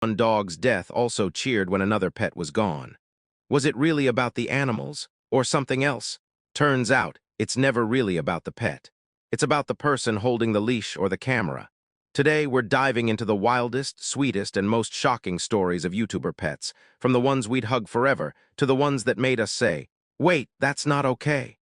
One dog's death also cheered when another pet was gone. Was it really about the animals, or something else? Turns out, it's never really about the pet. It's about the person holding the leash or the camera. Today, we're diving into the wildest, sweetest, and most shocking stories of YouTuber pets, from the ones we'd hug forever to the ones that made us say, "Wait, that's not okay."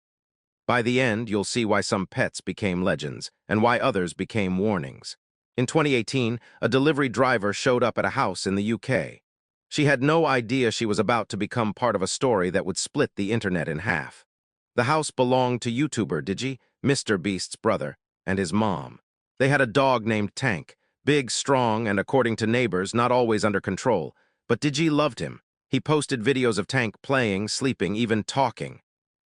By the end, you'll see why some pets became legends and why others became warnings. In 2018, a delivery driver showed up at a house in the UK. She had no idea she was about to become part of a story that would split the internet in half. The house belonged to YouTuber Digi, Mr. Beast's brother, and his mom. They had a dog named Tank, big, strong, and according to neighbors, not always under control. But Digi loved him. He posted videos of Tank playing, sleeping, even talking.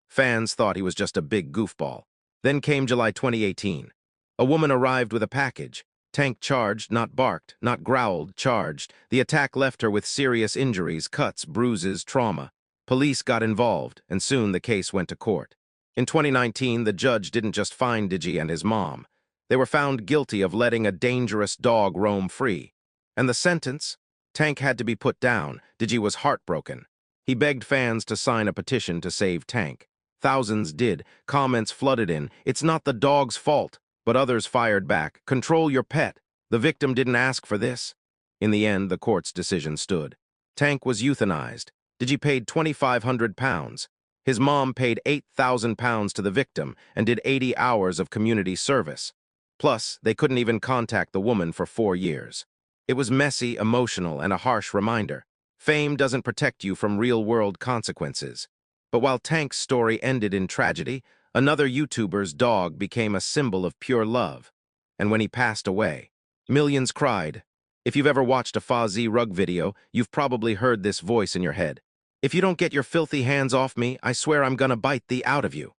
Fans thought he was just a big goofball. Then came July 2018. A woman arrived with a package. Tank charged, not barked, not growled, charged. The attack left her with serious injuries, cuts, bruises, trauma. Police got involved, and soon the case went to court. In 2019, the judge didn't just fine Digi and his mom. They were found guilty of letting a dangerous dog roam free. And the sentence? Tank had to be put down. Digi was heartbroken. He begged fans to sign a petition to save Tank. Thousands did. Comments flooded in. "It's not the dog's fault." But others fired back. "Control your pet. The victim didn't ask for this." In the end, the court's decision stood. Tank was euthanized. Digi paid £2,500. His mom paid £8,000 to the victim and did 80 hours of community service. Plus, they couldn't even contact the woman for 4 years. It was messy, emotional, and a harsh reminder. Fame doesn't protect you from real-world consequences. But while Tank's story ended in tragedy, another YouTuber's dog became a symbol of pure love. And when he passed away, millions cried. If you've ever watched a Fozzie Rug video, you've probably heard this voice in your head. "If you don't get your filthy hands off me, I swear I'm gonna bite thee out of you."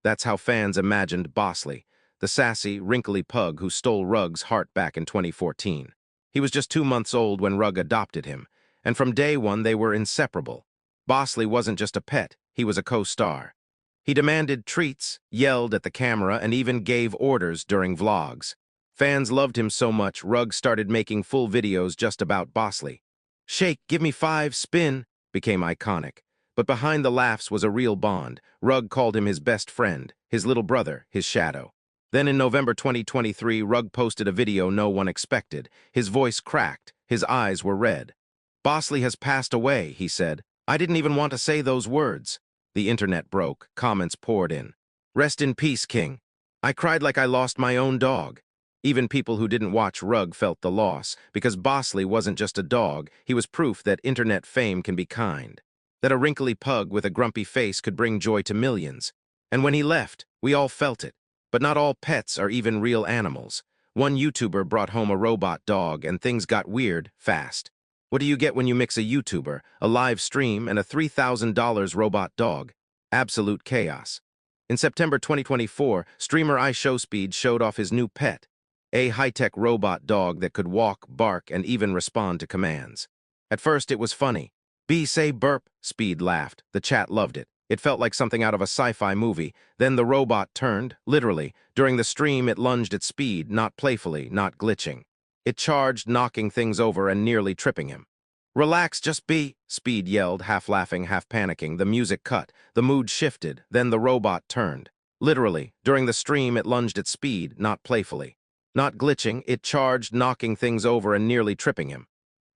That's how fans imagined Bosley, the sassy, wrinkly pug who stole Rug's heart back in 2014. He was just 2 months old when Rug adopted him, and from day one they were inseparable. Bosley wasn't just a pet, he was a co-star. He demanded treats, yelled at the camera, and even gave orders during vlogs. Fans loved him so much, Rug started making full videos just about Bosley. "Shake, give me 5, spin," became iconic. But behind the laughs was a real bond. Rug called him his best friend, his little brother, his shadow. Then in November 2023, Rug posted a video no one expected. His voice cracked, his eyes were red. "Bosley has passed away," he said. "I didn't even want to say those words." The internet broke, comments poured in. "Rest in peace, King. I cried like I lost my own dog." Even people who didn't watch Rug felt the loss, because Bosley wasn't just a dog, he was proof that internet fame can be kind. That a wrinkly pug with a grumpy face could bring joy to millions. And when he left, we all felt it. But not all pets are even real animals. One YouTuber brought home a robot dog, and things got weird fast. What do you get when you mix a YouTuber, a live stream, and a $3,000 robot dog? Absolute chaos. In September 2024, streamer iShowSpeed showed off his new pet, a high-tech robot dog that could walk, bark, and even respond to commands. At first, it was funny. "B, say burp," Speed laughed. The chat loved it. It felt like something out of a sci-fi movie. Then the robot turned, literally. During the stream, it lunged at Speed, not playfully, not glitching. It charged, knocking things over and nearly tripping him. "Relax, just be," Speed yelled, half laughing, half panicking. The music cut. The mood shifted. Then the robot turned. Literally, during the stream, it lunged at Speed, not playfully. Not glitching, it charged, knocking things over and nearly tripping him.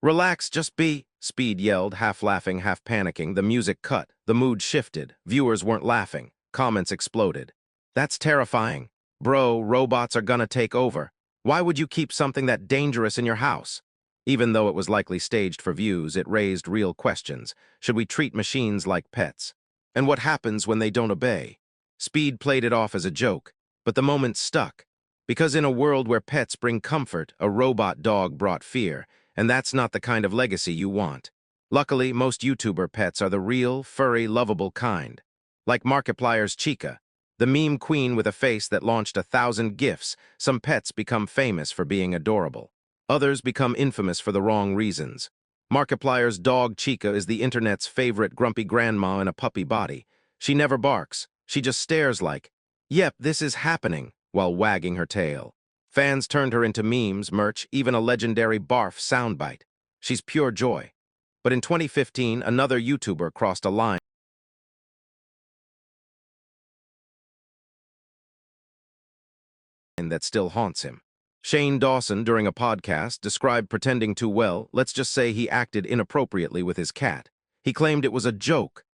"Relax, just be," Speed yelled, half laughing, half panicking. The music cut. The mood shifted. Viewers weren't laughing. Comments exploded. "That's terrifying. Bro, robots are gonna take over. Why would you keep something that dangerous in your house?" Even though it was likely staged for views, it raised real questions. Should we treat machines like pets? And what happens when they don't obey? Speed played it off as a joke, but the moment stuck. Because in a world where pets bring comfort, a robot dog brought fear, and that's not the kind of legacy you want. Luckily, most YouTuber pets are the real, furry, lovable kind. Like Markiplier's Chica, the meme queen with a face that launched 1,000 GIFs, some pets become famous for being adorable. Others become infamous for the wrong reasons. Markiplier's dog Chica is the internet's favorite grumpy grandma in a puppy body. She never barks. She just stares like, "Yep, this is happening," while wagging her tail. Fans turned her into memes, merch, even a legendary barf soundbite. She's pure joy. But in 2015, another YouTuber crossed a line that still haunts him. Shane Dawson, during a podcast, described pretending too well. Let's just say he acted inappropriately with his cat. He claimed it was a joke,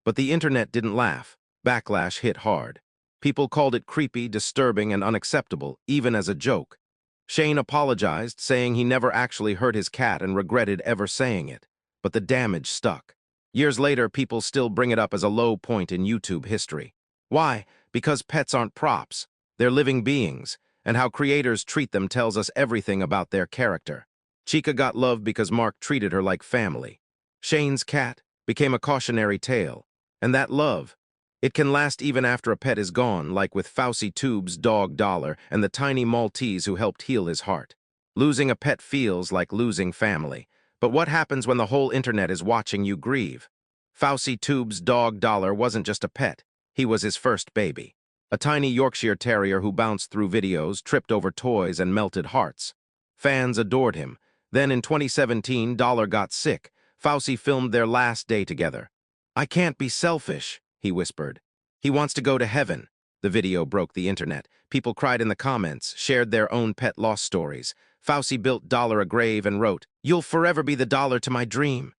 but the internet didn't laugh. Backlash hit hard. People called it creepy, disturbing, and unacceptable, even as a joke. Shane apologized, saying he never actually hurt his cat and regretted ever saying it. But the damage stuck. Years later, people still bring it up as a low point in YouTube history. Why? Because pets aren't props. They're living beings, and how creators treat them tells us everything about their character. Chica got love because Mark treated her like family. Shane's cat became a cautionary tale. And that love, it can last even after a pet is gone, like with Fauci Tube's dog Dollar and the tiny Maltese who helped heal his heart. Losing a pet feels like losing family. But what happens when the whole internet is watching you grieve? Fauci Tube's dog Dollar wasn't just a pet. He was his first baby. A tiny Yorkshire Terrier who bounced through videos, tripped over toys, and melted hearts. Fans adored him. Then in 2017, Dollar got sick. Fauci filmed their last day together. "I can't be selfish," he whispered. "He wants to go to heaven." The video broke the internet. People cried in the comments, shared their own pet loss stories. Fauci built Dollar a grave and wrote, "You'll forever be the Dollar to my dream."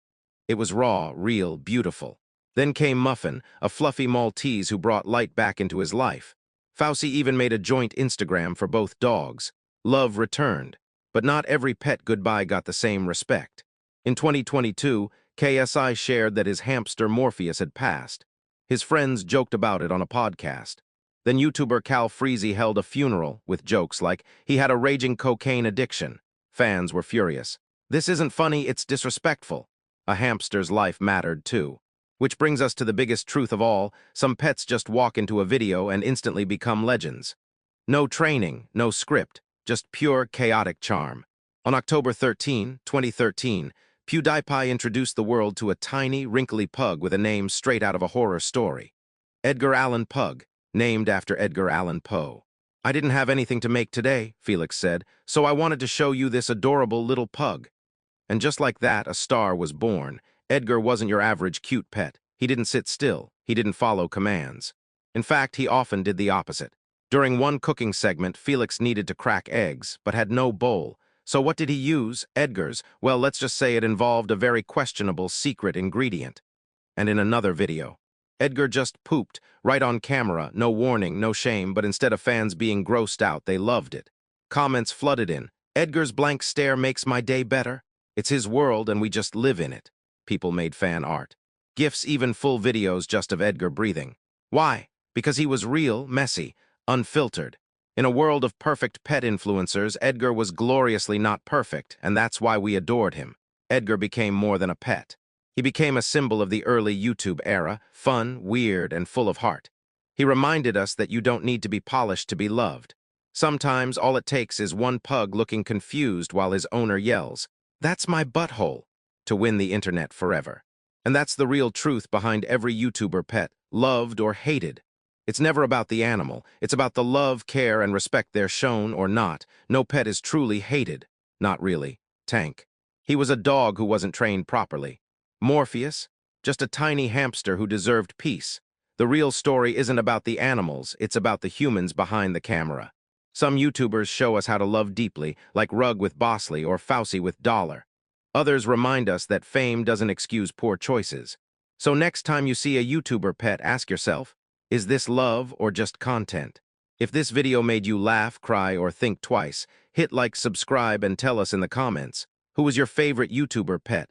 It was raw, real, beautiful. Then came Muffin, a fluffy Maltese who brought light back into his life. Fauci even made a joint Instagram for both dogs. Love returned, but not every pet goodbye got the same respect. In 2022, KSI shared that his hamster Morpheus had passed. His friends joked about it on a podcast. Then YouTuber Cal Freezy held a funeral with jokes like he had a raging cocaine addiction. Fans were furious. "This isn't funny, it's disrespectful." A hamster's life mattered too. Which brings us to the biggest truth of all: some pets just walk into a video and instantly become legends. No training, no script, just pure chaotic charm. On October 13, 2013, PewDiePie introduced the world to a tiny, wrinkly pug with a name straight out of a horror story. Edgar Allan Pug, named after Edgar Allan Poe. "I didn't have anything to make today," Felix said, "so I wanted to show you this adorable little pug." And just like that, a star was born. Edgar wasn't your average cute pet. He didn't sit still. He didn't follow commands. In fact, he often did the opposite. During one cooking segment, Felix needed to crack eggs, but had no bowl. So what did he use? Edgar's. Well, let's just say it involved a very questionable secret ingredient. And in another video, Edgar just pooped, right on camera, no warning, no shame, but instead of fans being grossed out, they loved it. Comments flooded in. "Edgar's blank stare makes my day better." It's his world and we just live in it. People made fan art. GIFs, even full videos just of Edgar breathing. Why? Because he was real, messy, unfiltered. In a world of perfect pet influencers, Edgar was gloriously not perfect, and that's why we adored him. Edgar became more than a pet. He became a symbol of the early YouTube era, fun, weird, and full of heart. He reminded us that you don't need to be polished to be loved. Sometimes all it takes is one pug looking confused while his owner yells, "That's my butthole," to win the internet forever. And that's the real truth behind every YouTuber pet, loved or hated. It's never about the animal. It's about the love, care, and respect they're shown or not. No pet is truly hated. Not really. Tank. He was a dog who wasn't trained properly. Morpheus? Just a tiny hamster who deserved peace. The real story isn't about the animals, it's about the humans behind the camera. Some YouTubers show us how to love deeply, like Rug with Bosley or Fauci with Dollar. Others remind us that fame doesn't excuse poor choices. So next time you see a YouTuber pet, ask yourself, is this love or just content? If this video made you laugh, cry, or think twice, hit like, subscribe, and tell us in the comments. Who was your favorite YouTuber pet?